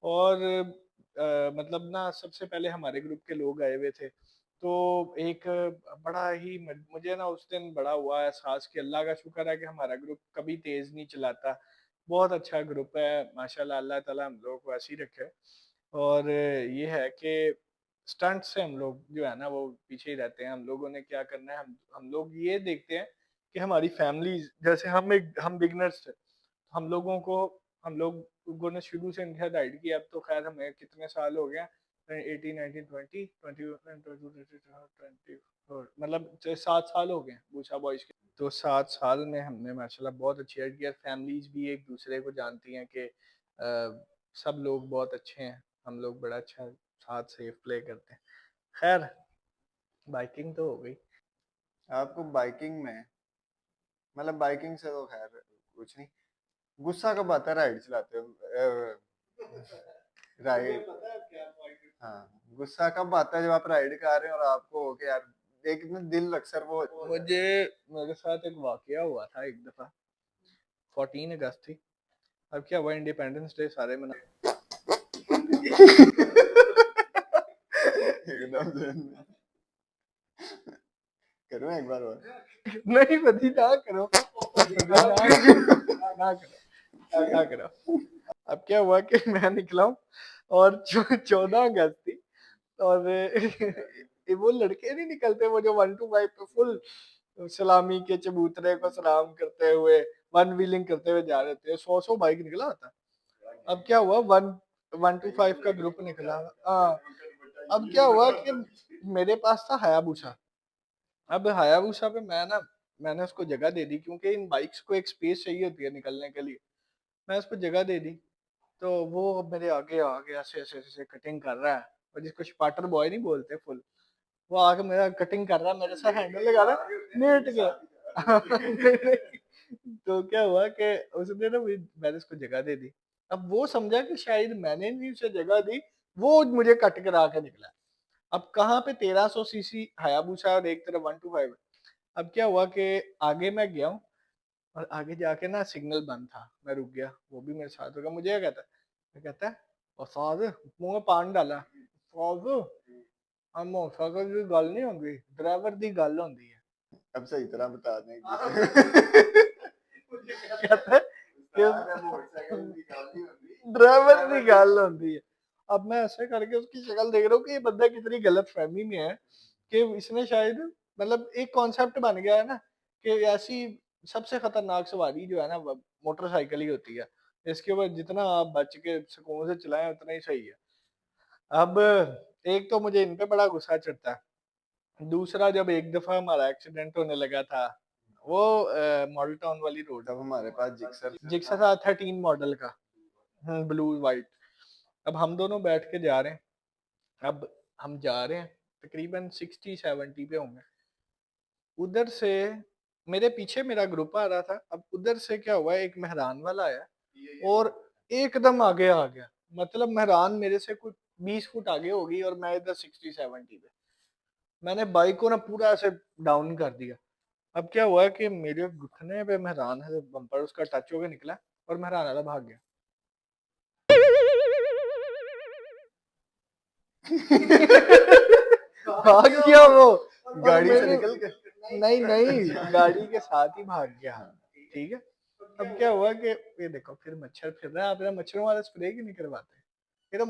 और मतलब ना सबसे पहले हमारे ग्रुप के लोग आए हुए थे, तो एक बड़ा ही मुझे ना उस दिन बड़ा हुआ एहसास कि अल्लाह का शुक्र है कि हमारा ग्रुप कभी तेज नहीं चलाता। बहुत अच्छा ग्रुप है माशाल्लाह, अल्लाह ताला हम लोग को ऐसे ही रखे। और ये है कि स्टंट से हम लोग जो है ना वो पीछे ही रहते हैं। हम लोगों ने क्या करना है, हम लोग ये देखते हैं कि हमारी फैमिलीज, जैसे हम बिगनर्स थे, हम लोगों को हम लोगों ने शुरू से इनके साथ राइड किया। अब तो खैर हमें कितने साल हो गए, 18 19 20 21 22 23 24 मतलब 7 साल हो गए हैं बूशा बॉयज के। तो 7 साल में हमने माशाल्लाह बहुत अच्छी राइड किया। फैमिलीज भी एक दूसरे को जानती हैं कि सब लोग बहुत अच्छे हैं, हम लोग बड़ा अच्छा साथ सेफ प्ले करते हैं। खैर बाइकिंग तो हो गई। आपको बाइकिंग में, मतलब बाइकिंग से तो खैर कुछ नहीं, गुस्सा कब आता है राइड चलाते हो? राइड, हाँ, गुस्सा कब आता है जब आप राइड कर रहे हो और आपको हो कि यार एक ना दिल अक्सर वो मुझे मेरे साथ एक वाकया हुआ था एक दफा। 14 अगस्त थी। अब क्या हुआ, इंडिपेंडेंस डे सारे मना एकदम से करूँ एक बार और? नहीं बदी ना करो, बदी ना करो, ना करो। अब क्या हुआ कि मैं निकला हूँ और 14 अगस्त थी, और ये वो लड़के नहीं निकलते वो जो 1 to 5 पे फुल सलामी के चबूतरे को सलाम करते हुए वन व्हीलिंग करते हुए जा रहे थे। 100 बाइक निकला होता। अब क्या हुआ, 1 1 to 5 का ग्रुप निकला। हाँ, अब क्या हुआ कि मेरे पास था हायाबुसा। अब हायाबुसा पे मैंने उसको जगह दे दी, क्योंकि इन बाइक्स को एक स्पेस चाहिए होती है निकलने के लिए। मैं उसको जगह दे दी, तो वो मेरे आगे आ गया, ऐसे ऐसे ऐसे कटिंग कर रहा है, और जिसको स्पार्टर बॉय नहीं बोलते फुल, वो आके मेरा कटिंग कर रहा है, मेरे साथ हैंडल लगा रहा है, लेट गया। तो क्या हुआ कि उसने ना मैंने उसको जगह दे दी। अब वो समझा कि शायद मैंने नहीं उसे जगह दी, वो मुझे कट करा के निकला। अब कहाँ पे 1300 सीसी हायाबुसा और एक तरफ 1 to 5। अब क्या हुआ कि आगे मैं गया हूँ, और आगे जाके ना सिग्नल बंद था, मैं रुक गया, वो भी मेरे साथ होगा। मुझे क्या कहता है, मैं कहता है और साज मुंह में पान डाला, साज हम मोटरसाइकिल की गल नहीं होंगी, ड्राइवर की गल होंगी है। अब सही तरह बता दें कि कहता है कि ड्राइवर की गल होंगी है। अब मैं ऐसे करके उसकी शक्ल देख रहा हूँ कि ये बंदा कितनी गलत फहमी में है, कि इसने शायद मतलब एक कॉन्सेप्ट बन गया है ना कि ऐसी सबसे खतरनाक सवारी जो है ना वो मोटरसाइकिल ही होती है। इसके ऊपर जितना आप बच के सुकून से चलाएं उतना ही सही है। अब एक तो मुझे इन पे बड़ा गुस्सा चढ़ता है, दूसरा जब एक दफा हमारा एक्सीडेंट होने लगा था, वो मॉडल टाउन वाली रोड, तब हमारे पास जिक्सर जिक्सा था 13 मॉडल का, ब्लू वाइट। अब हम दोनों बैठ के जा रहे हैं। अब हम जा रहे हैं तकरीबन 60 70 पे होंगे। उधर से मेरे पीछे मेरा ग्रुप आ रहा था। अब उधर से क्या हुआ, एक मेहरान वाला आया और एकदम आगे आ गया। मतलब मेहरान मेरे से कुछ 20 फुट आगे होगी और मैं इधर 60 70 पे। मैंने बाइक को ना पूरा ऐसे डाउन कर दिया। अब क्या हुआ कि मेरे घुटने पे मेहरान है बम्पर उसका टच होके निकला, और मेहरान वाला भाग गया। भाग गया वो, और गाड़ी से मैंने निकल के। नहीं नहीं गाड़ी के साथ ही भाग गया। ठीक है। अब क्या हुआ कि ये देखो फिर मच्छर फिर रहा है, आप मच्छरों वाला स्प्रे क्यों नहीं करवाते? फिर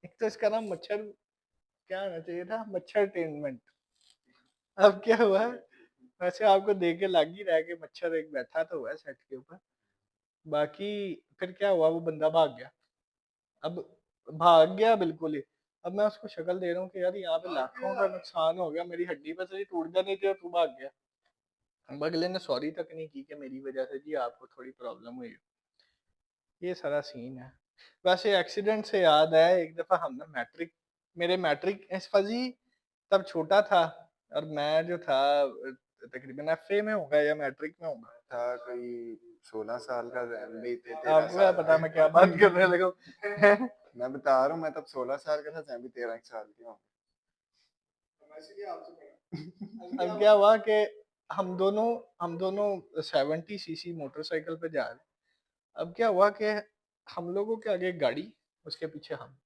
एक तो इसका नाम मच्छर क्या होना चाहिए था, मच्छर टेनमेंट। अब क्या हुआ, वैसे आपको देख के लग ही रहा है कि मच्छर एक बैठा तो हुआ है सेट के ऊपर। बाकी फिर क्या हुआ, वो बंदा भाग गया। अब भाग गया बिल्कुल ही। अब मैं उसको शक्ल दे रहा हूँ कि यार यहाँ पे लाखों का नुकसान हो गया, मेरी हड्डी पे से टूट जानी थी और तू भाग गया। अब अगले ने सॉरी तक नहीं की कि मेरी वजह से जी आपको थोड़ी प्रॉब्लम हुई। ये सारा सीन है। वैसे एक्सीडेंट से याद है, एक दफा हम ना मैट्रिक, मेरे मैट्रिक इस फजी तब छोटा था, और मैं जो था तकरीबन एफए में होगा या मैट्रिक में होगा। था कोई 16 साल का, जैन भी थे 13 आपको क्या साल पता के। मैं क्या बात करने लगा हूँ। मैं बता रहा हूँ, मैं तब 16 साल का था, जैन भी 13 साल के हूँ। अब क्या हुआ कि हम दोनों 70 सीसी मोटरसाइकिल पे जा रहे हैं। अब क्या हुआ कि हम लोगों के आगे एक गाड़ी, उसके पीछे हम।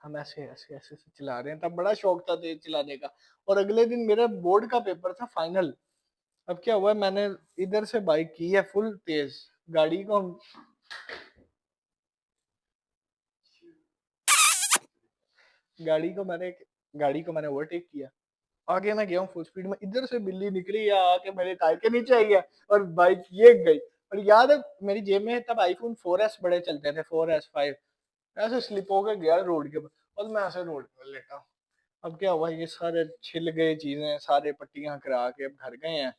हम ऐसे ऐसे ऐसे ऐसे चला रहे हैं, तब बड़ा शौक था तेज चलाने का। और अगले दिन मेरा बोर्ड का पेपर था फाइनल। अब क्या हुआ, मैंने इधर से बाइक की है फुल तेज, गाड़ी को गाड़ी को मैंने गाड़ी को मैंने ओवरटेक किया। आगे मैं गया हूँ फुल स्पीड में, इधर से बिल्ली निकली या आके मेरे टायर के नीचे आई गया और बाइक ये गई। और याद है मेरी जेब में तब आईफोन 4S बड़े चलते थे, 4S 5। ऐसे स्लिप होकर गया रोड के ऊपर और मैं ऐसे रोड पर लेटा हूँ। अब क्या हुआ, ये सारे छिल गए चीजें, सारे पट्टियां करा के अब घर गए हैं।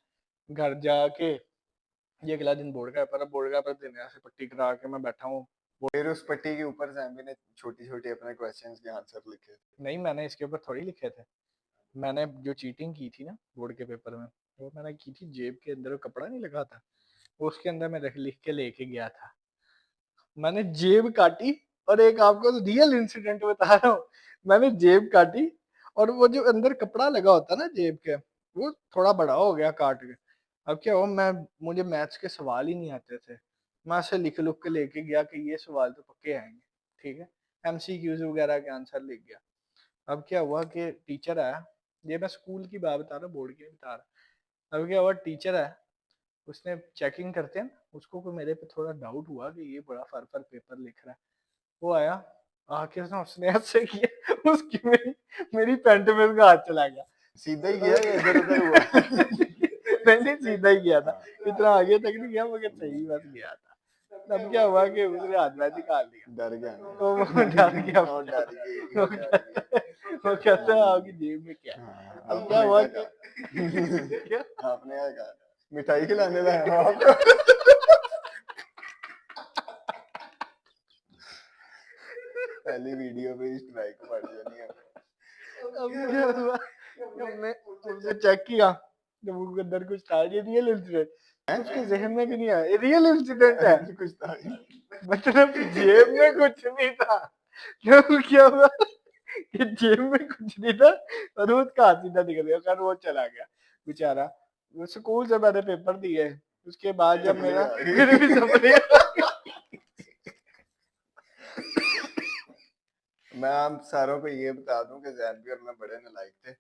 घर जाके ये अगला दिन बोर्ड का पेपर, अब बोर्ड का पेपर देने ऐसे पट्टी करा के मैं बैठा हूँ। फिर उस पट्टी के ऊपर जैनबी ने छोटी छोटी अपने क्वेश्चंस के आंसर लिखे थे। नहीं, मैंने इसके ऊपर थोड़ी लिखे थे। मैंने जो चीटिंग की थी ना बोर्ड के पेपर में, वो मैंने की थी जेब के अंदर, वो कपड़ा नहीं लगा था, उसके अंदर मैं लिख के लेके गया था। मैंने जेब काटी, और एक आपको रियल इंसिडेंट बता रहा हूँ। मैंने जेब काटी और वो जो अंदर कपड़ा लगा होता ना जेब के, वो थोड़ा बड़ा हो गया काट के। अब क्या हुआ, मुझे मैथ्स के सवाल ही नहीं आते थे। मैं ऐसे लिख लुख के लेके गया कि ये सवाल तो पक्के आएंगे, ठीक है। MCQs वगैरह के आंसर लिख गया। अब क्या हुआ कि टीचर आया, ये मैं स्कूल की बात बता रहा हूँ, बोर्ड की नहीं बता रहा। अब क्या हुआ, टीचर आया, उसने चेकिंग करते हैं, उसको कोई मेरे पे थोड़ा डाउट हुआ कि ये बड़ा फर फर पेपर लिख रहा है। वो आया, आके ना उसने ऐसे किया, उसकी मेरी पैंट में उसका हाथ चला गया। सीधा ही गया या इधर उधर हुआ? नहीं सीधा ही गया था, हाँ। इतना आगे तक नहीं गया मगर सही बस गया था। तब क्या हुआ कि उसने हाथ में निकाल दिया। डर गया तो वो डर गया वो डर गई वो कहता है आपकी जेब में क्या है। हाँ, अब क्या हुआ कि क्या आपने क्या कहा, मिठाई खिलाने लाया हूँ आपको। पहली वीडियो पे स्ट्राइक पड़ जानी है। अब क्या हुआ, हमने उसने चेक किया, जब वो अंदर कुछ था, ये रियल इंसिडेंट, उसके जहन में भी नहीं आया ये रियल इंसिडेंट है। कुछ था ही। मतलब जेब में कुछ नहीं था। क्यों, क्या हुआ कि जेब में कुछ नहीं था और वो उसका हाथ सीधा निकल गया, और वो चला गया बेचारा। वो स्कूल से मैंने पेपर दिए, उसके बाद जब सपने मेरा आ गए। फिर भी सपने मैं आप सारों को ये बता दूं कि जैन भी और मैं बड़े नालायक थे।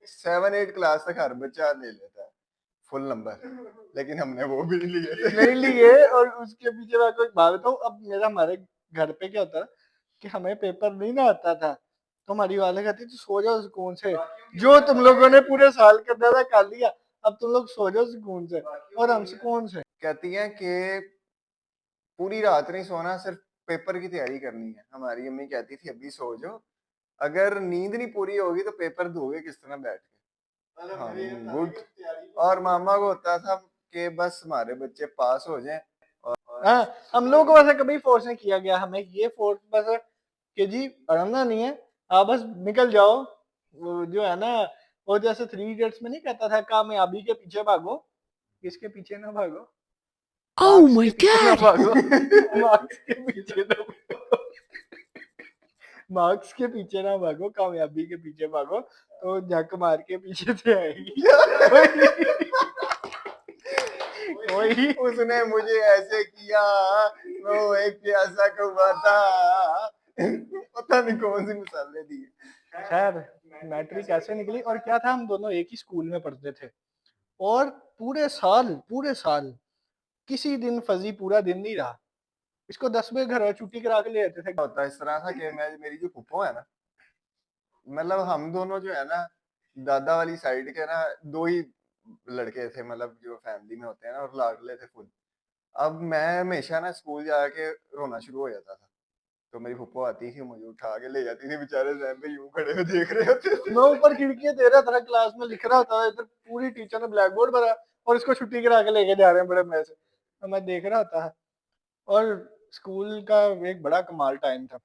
7-8 क्लास तक हर बच्चा ले लेता है फुल नंबर, लेकिन हमने वो भी नहीं लिए थे। नहीं लिए। और उसके पीछे मैं कोई बात बताऊं, अब मेरा हमारे घर पे क्या होता है कि हमें पेपर नहीं ना आता था, तो हमारी वाले कहती थी सो जाओ सुकून से, जो तुम लोगों ने पूरे साल करना था कर लिया, अब तुम लोग सो जाओ सुकून से। और हम सुकून से कहती हैं कि पूरी रात नहीं सोना, सिर्फ पेपर की तैयारी करनी है। हमारी अम्मी कहती थी अभी सो जाओ, अगर नींद नहीं पूरी होगी तो पेपर दोगे किस तरह बैठ के। हाँ गुड। और मामा को होता था कि बस हमारे बच्चे पास हो जाएं। हाँ, हम लोगों को वैसे कभी फोर्स नहीं किया गया, हमें ये फोर्स बस है कि जी पढ़ना नहीं है, आप बस निकल जाओ। वो जो है ना, वो जैसे 3 इडियट्स में नहीं कहता था कामयाबी के पीछे भागो, किसके पीछे ना भागो, Oh मार्क्स के my पीछे ना god! भागो, मार्क्स के पीछे ना भागो, मार्क्स के पीछे ना भागो, कामयाबी के पीछे भागो, तो झक मार के पीछे से आएगी। वही उसने मुझे ऐसे किया, वो एक प्यासा कौवा था। पता नहीं कौन सी मिसालें दी। खैर, मैट्रिक कैसे निकली और क्या था, हम दोनों एक ही स्कूल में पढ़ते थे। और पूरे साल किसी दिन फजी पूरा दिन नहीं रहा, इसको 10 बजे घर छुट्टी करा के ले आते थे। होता इस तरह था कि मैं, मेरी जो फुप्पो है ना, मतलब हम दोनों जो है ना, दादा वाली साइड के ना दो ही लड़के थे, मतलब जो फैमिली में होते हैं ना, और लाडले थे खुद। अब मैं हमेशा ना स्कूल जाके रोना शुरू हो जाता था, तो मेरी फुप्पो आती थी, मुझे उठा के ले जाती थी, बेचारे जैन पे यूं खड़े हुए देख रहे होते थे। मैं ऊपर खिड़की दे रहा था, क्लास में लिख रहा था, इधर पूरी टीचर ने ब्लैक बोर्ड भरा और इसको छुट्टी करा के लेके जा रहे हैं बड़े मजे से, तो मैं देख रहा था। और स्कूल का एक बड़ा कमाल टाइम था,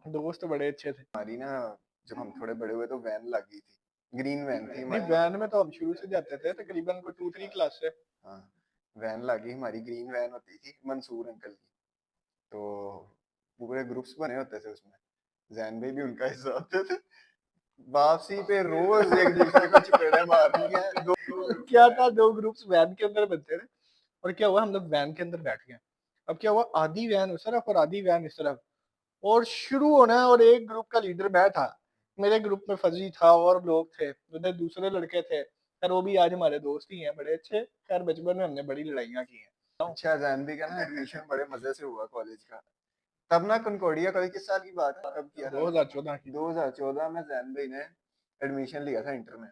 दोस्त बड़े अच्छे थे। हमारी ना, जब हम थोड़े बड़े हुए तो वैन लग गई थी, ग्रीन वैन थी नहीं, हमारी। वैन में तो हम शुरू से जाते थे, तकरीबन को 2-3 क्लास से। हाँ, वैन लगी हमारी, ग्रीन वैन होती थी मंसूर अंकल की। तो पूरे ग्रुप्स बने होते थे उसमें, जैन भाई भी उनका हिस्सा होते थे। वापसी पे रोज एक दूसरे को चपेड़े मारनी है। क्या था, 2 ग्रुप्स वैन के अंदर बनते थे। और क्या हुआ, हम लोग वैन के अंदर बैठ गए। अब क्या हुआ, आधी वैन उस तरफ और आधी वैन इस तरफ। और शुरू होना है, और एक ग्रुप का लीडर मैं था। मेरे ग्रुप में फजी था और लोग थे, उधर दूसरे लड़के थे, खैर वो भी आज हमारे दोस्त ही हैं बड़े अच्छे। खैर बचपन में हमने बड़ी लड़ाइयाँ की हैं। अच्छा, जानवी का ना एडमिशन बड़े मजे से हुआ कॉलेज का। तब ना कनकॉर्डिया कॉलेज किस साल की बात है, कब किया था? 2014 की। 2014 में जैन भाई ने एडमिशन लिया था इंटर में।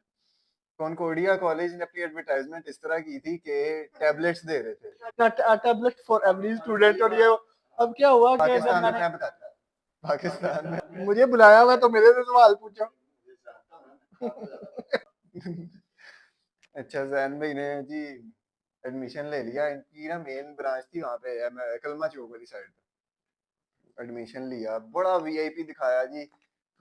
कॉन्कोर्डिया कॉलेज ने अपनी एडवर्टाइजमेंट इस तरह की थी कि टैबलेट्स दे रहे थे। Tablet for every student. और ये अब क्या हुआ कि जब पाकिस्तान में मैंने, मैं बताता हूँ, पाकिस्तान में मुझे बुलाया हुआ तो मेरे से सवाल पूछो। अच्छा, जैन भाई ने जी एडमिशन ले लिया। इनकी ना मेन ब्रांच थी वहाँ पे कलमा चौक वाली साइड पे। एडमिशन लिया, बड़ा वीआईपी दिखाया जी।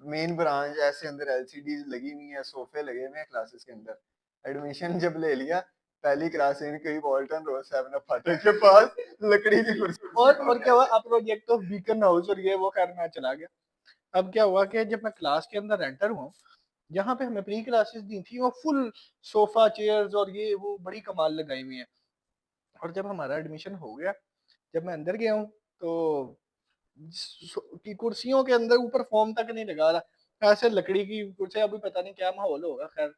मेन ब्रांच ऐसे, अंदर एलसीडी लगी हुई है, सोफे लगे हुए हैं क्लासेस के अंदर। एडमिशन जब ले लिया, पहली क्लास इनकी वॉल्टन रोड साहब फाटक के पास लकड़ी की कुर्सी। और क्या हुआ, प्रोजेक्ट ऑफ बीकन हाउस और ये वो, खैर मैं चला गया। अब क्या हुआ कि जब मैं क्लास के अंदर एंटर हुआ, जहाँ पे हमें प्री क्लासेस दी थी, वो फुल सोफा चेयर्स और ये वो बड़ी कमाल लगाई हुई है। और जब हमारा एडमिशन हो गया, जब मैं अंदर गया हूँ, तो की कुर्सियों के अंदर ऊपर फॉर्म तक नहीं लगा रहा, ऐसे लकड़ी की कुर्सी। अभी पता नहीं क्या माहौल होगा। खैर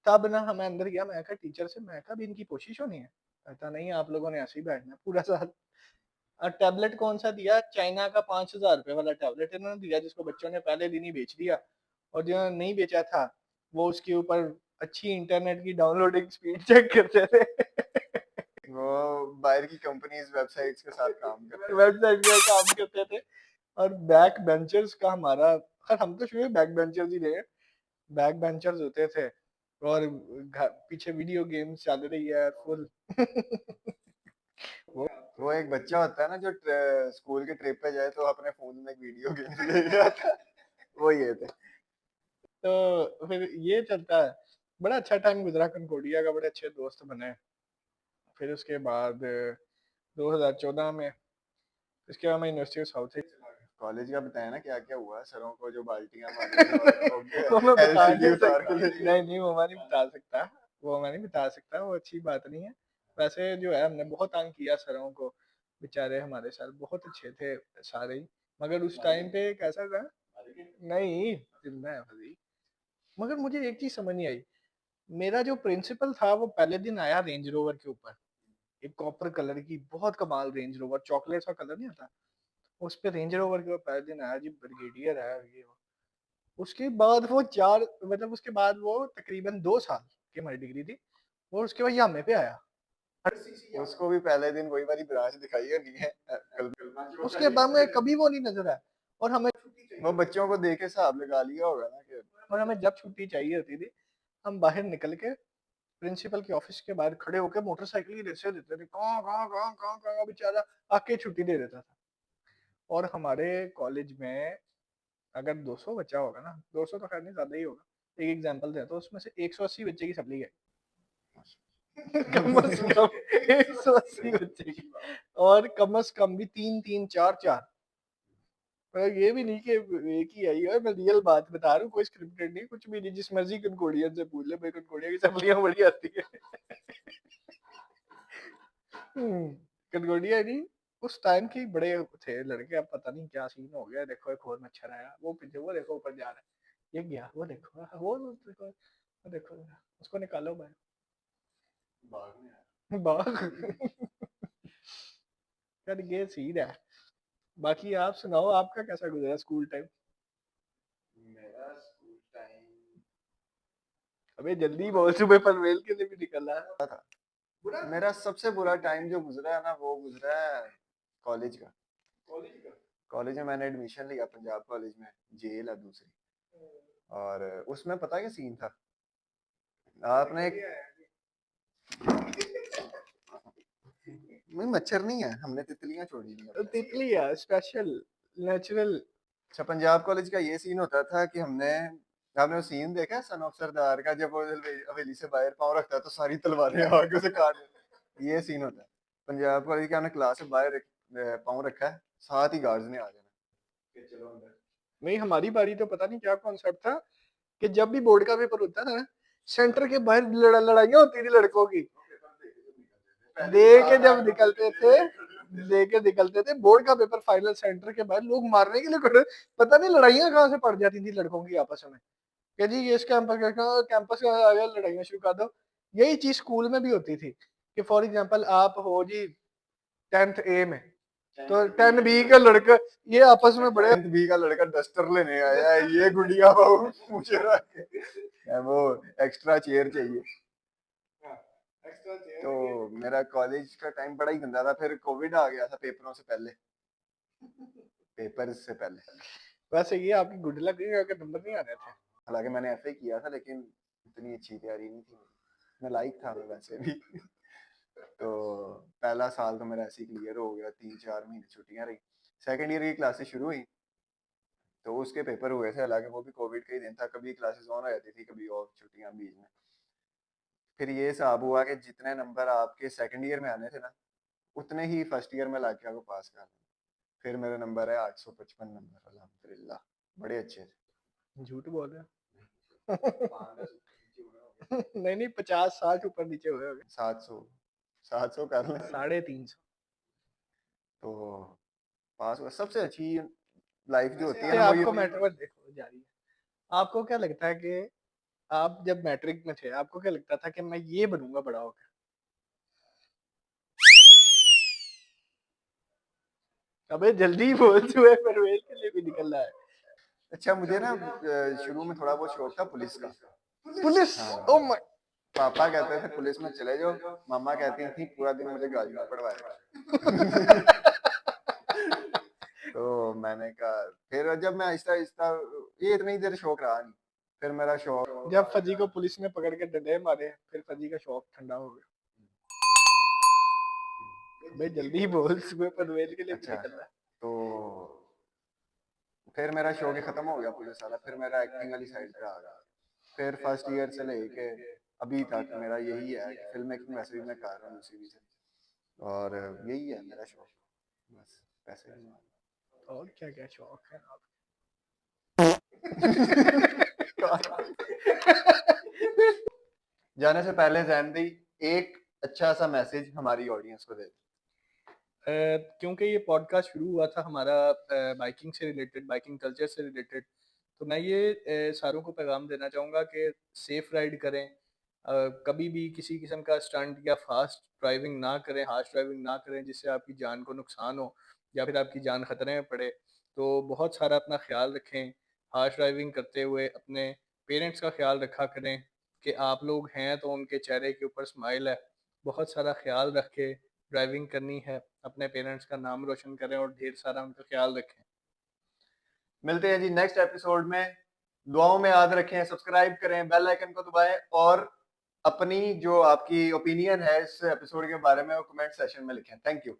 तब ना हमें अंदर गया, मैं कहा टीचर से, मैं कहा भी इनकी कोशिश होनी है। कहता नहीं, आप लोगों ने ऐसे ही बैठना है पूरा साल। और टैबलेट कौन सा दिया, चाइना का 5,000 रुपए वाला टैबलेट इन्होंने दिया, जिसको बच्चों ने पहले दिन ही बेच दिया। और जो नहीं बेचा था, वो उसके ऊपर अच्छी इंटरनेट की डाउनलोडिंग स्पीड चेक करते थे। वो बाहर की कंपनीज वेबसाइट्स के साथ काम करते हैं। वेबसाइट पे काम करते थे। और बैक बेंचर्स का हमारा, खैर हम तो शुरू में बैक बेंचर्स ही रहे। बैक बेंचर्स होते थे, और पीछे वीडियो गेम्स चल रही है फुल। वो वो एक बच्चा होता है ना जो स्कूल के ट्रिप पे जाए तो अपने फोन में वीडियो गेम ले जाता है, वो ये थे। तो फिर ये चलता है। बड़ा अच्छा टाइम गुजरा कनकोडिया का, बड़े अच्छे दोस्त बने। फिर उसके बाद 2014 में, इसके बाद मैं यूनिवर्सिटी ऑफ साउथ। कॉलेज का बताया ना क्या क्या हुआ, सरों को जो बाल्टियां मारी वो मैं और बता एलसीडी नहीं उतार के सकता, ले नहीं नहीं, वो मैं नहीं बता सकता। वो मैं नहीं बता सकता, वो अच्छी बात नहीं है। वैसे जो है, हमने बहुत तंग किया सरों को। बेचारे हमारे साथ बहुत अच्छे थे सारे ही। मगर उस टाइम पे कैसा था, नहीं जिंदा है भाई। मगर मुझे एक चीज समझ नहीं आई। मेरा जो प्रिंसिपल था, वो पहले दिन आया रेंज रोवर के ऊपर, एक कॉपर कलर की बहुत कमाल रेंज रोवर, चॉकलेट सा कलर नहीं आता, उस पे रेंज रोवर के ऊपर पहले दिन आया जी, ब्रिगेडियर है ये वो। उसके बाद वो चार, मतलब उसके बाद वो तकरीबन 2 साल की हमारी डिग्री थी, और उसके बाद ये हमें पे आया। उसको भी पहले दिन वही वाली ब्रांच दिखाई है, नहीं है उसके बाद में कभी वो नहीं नजर आया। और हमें वो बच्चों को देखे हिसाब लगा लिया होगा ना कि और हमें जब छुट्टी चाहिए होती थी, हम बाहर निकल के प्रिंसिपल के ऑफिस के बाहर खड़े होकर मोटरसाइकिल की रेसे देते थे, कहाँ कहाँ कहाँ कहाँ कहाँ, बेचारा आके छुट्टी दे देता था। और हमारे कॉलेज में अगर 200 बच्चा होगा ना, 200 तो खैर नहीं, ज्यादा ही होगा, एक एग्जांपल दें तो उसमें से 180 बच्चे की सप्ली है। कम से कम 180 बच्चे की। और कम से कम भी तीन तीन चार चार। पर ये भी नहीं कि एक ही आई है, मैं रियल बात बता रहा हूँ, कोई स्क्रिप्टेड नहीं, कुछ भी नहीं। जिस मर्जी कनकोडियन से पूछ ले, भाई कनकोडिया की सप्लियां बड़ी आती है। कनकोडिया नहीं, उस टाइम के बड़े थे लड़के। अब पता नहीं क्या सीन हो गया। देखो एक और मच्छर आया, वो पीछे, वो देखो ऊपर जा रहा है, ये गया, वो देखो, वो देखो, वो देखो, उसको निकालो भाई। बाघ। यार ये सीन है। बाकी आप सुनाओ, आपका कैसा गुजरा स्कूल टाइम? मेरा स्कूल टाइम अबे जल्दी बोल, सुबह पनवेल के लिए भी निकला है। था। मेरा सबसे बुरा टाइम जो गुजरा है ना, वो गुजरा है कॉलेज का। कॉलेज में मैंने एडमिशन लिया पंजाब कॉलेज में, जेल है दूसरी। और उसमें पता क्या सीन था, आपने एक नहीं, मच्छर नहीं है, हमने तितलियां छोड़ी हुई हैं। तितली है, स्पेशल, नेचुरल। अच्छा, पंजाब कॉलेज का ये सीन होता था कि आपने वो सीन देखा है सन ऑफ सरदार का, जब वो हवेली से बाहर पाँव रखता है तो सारी तलवारें आगे उसे काट देती। ये सीन होता है पंजाब कॉलेज के। हमने क्लास से बाहर पाँव रखा है, साथ ही गार्ड्स ने आ जाना कि चलो अंदर। नहीं, हमारी बारी तो पता नहीं क्या कॉन्सेप्ट था, कि जब भी बोर्ड का पेपर होता था ना, सेंटर के बाहर लड़ाइयाँ होती थी लड़कों की। दे के जब निकलते थे, लेके निकलते थे बोर्ड का पेपर फाइनल सेंटर के बाद, लोग मारने के लिए खड़े, पता नहीं लड़ाइयाँ कहाँ से पड़ जाती थी लड़कों की आपस में, कि जी ये इस कैंपस का आ गया, लड़ाइयाँ शुरू कर दो। यही चीज स्कूल में भी होती थी कि फॉर एग्जांपल आप हो जी 10th ए में, तो 10 बी का लड़का ये आपस में बड़े 10th बी का लड़का डस्टर लेने आया है, ये गुड़िया बहू मुझे वो एक्स्ट्रा चेयर चाहिए। तो मेरा कॉलेज का टाइम बड़ा ही गंदा था, फिर कोविड आ गया था पेपरों से पहले, पेपर से पहले। वैसे ये आपकी गुड लक है कि नंबर नहीं आ रहे थे। हालांकि मैंने ऐसे ही किया था, लेकिन इतनी अच्छी तैयारी नहीं थी, मैं लाइक था मैं वैसे भी। तो पहला साल तो मेरा ऐसे ही क्लियर हो गया, 3-4 महीने छुट्टियां रही। सेकंड ईयर की क्लासेस शुरू हुई तो उसके पेपर हुए थे, हालांकि वो भी कोविड का ही दिन था, कभी क्लासेस ऑन हो जाती थी कभी ऑफ, छुट्टियां बीच में। फिर ये हिसाब हुआ कि जितने नंबर आपके सेकंड ईयर में आने थे ना, उतने ही फर्स्ट ईयर में लाके आपको पास कर। फिर मेरा नंबर है 855 नंबर, अल्हम्दुलिल्लाह बड़े अच्छे थे। झूठ बोल रहे हो। नहीं नहीं 50-60 ऊपर नीचे हुए होंगे। 700 कर लें 350। तो पास हुआ। सबसे अच्छी लाइफ जो होती है वैसे ना वो ये आपको मैट्रिक देखो जा रही है, आपको क्या लगता है कि आप जब मैट्रिक में थे आपको क्या लगता था कि मैं ये बनूंगा बड़ा होकर? अबे जल्दी बोल, तू है परवेज के लिए भी निकल रहा है। अच्छा मुझे ना शुरू में थोड़ा बहुत शौक था पुलिस का। पुलिस, ओ हाँ, माय। पापा कहते थे पुलिस में चले जाओ, मामा कहती थी पूरा दिन मुझे गालियां पड़वाएगा। तो मैंने कहा, फिर जब मैं आहिस्ता आहिस्ता, ये इतनी देर शौक रहा नहीं, फिर मेरा शौक जब फजी को पुलिस ने पकड़ के डंडे मारे फिर फजी का शौक ठंडा हो गया। अबे जल्दी बोल, सुबह परवेज के लिए भी अच्छा, निकल रहा है। तो फिर मेरा शौक ही खत्म हो गया पुलिस वाला, फिर मेरा एक्टिंग वाली साइड पे आ गया। फिर फर्स्ट ईयर से लेके अभी तक मेरा यही है कि फिल्म मेकिंग वैसे भी मैं कर रहा हूँ उसी से, और यही है मेरा शौक, बस पैसे और क्या क्या शौक है आप? जाने से पहले जैन दी एक अच्छा सा मैसेज हमारी ऑडियंस को दे। क्योंकि ये पॉडकास्ट शुरू हुआ था हमारा बाइकिंग से रिलेटेड, बाइकिंग कल्चर से रिलेटेड, तो मैं ये सारों को पैगाम देना चाहूँगा कि सेफ राइड करें, कभी भी किसी किस्म का स्टंट या फास्ट ड्राइविंग ना करें, हार्श ड्राइविंग ना करें जिससे आपकी जान को नुकसान हो या फिर आपकी जान खतरे में पड़े। तो बहुत सारा अपना ख्याल रखें, हार्श ड्राइविंग करते हुए अपने पेरेंट्स का ख्याल रखा करें कि आप लोग हैं तो उनके चेहरे के ऊपर स्माइल है। बहुत सारा ख्याल रख के ड्राइविंग करनी है, अपने पेरेंट्स का नाम रोशन करें और ढेर सारा उनका ख्याल रखें। मिलते हैं जी नेक्स्ट एपिसोड में, दुआओं में याद रखें, सब्सक्राइब करें, बेल आइकन को दबाएं, और अपनी जो आपकी ओपिनियन है इस एपिसोड के बारे में वो कमेंट सेशन में लिखें। Thank you.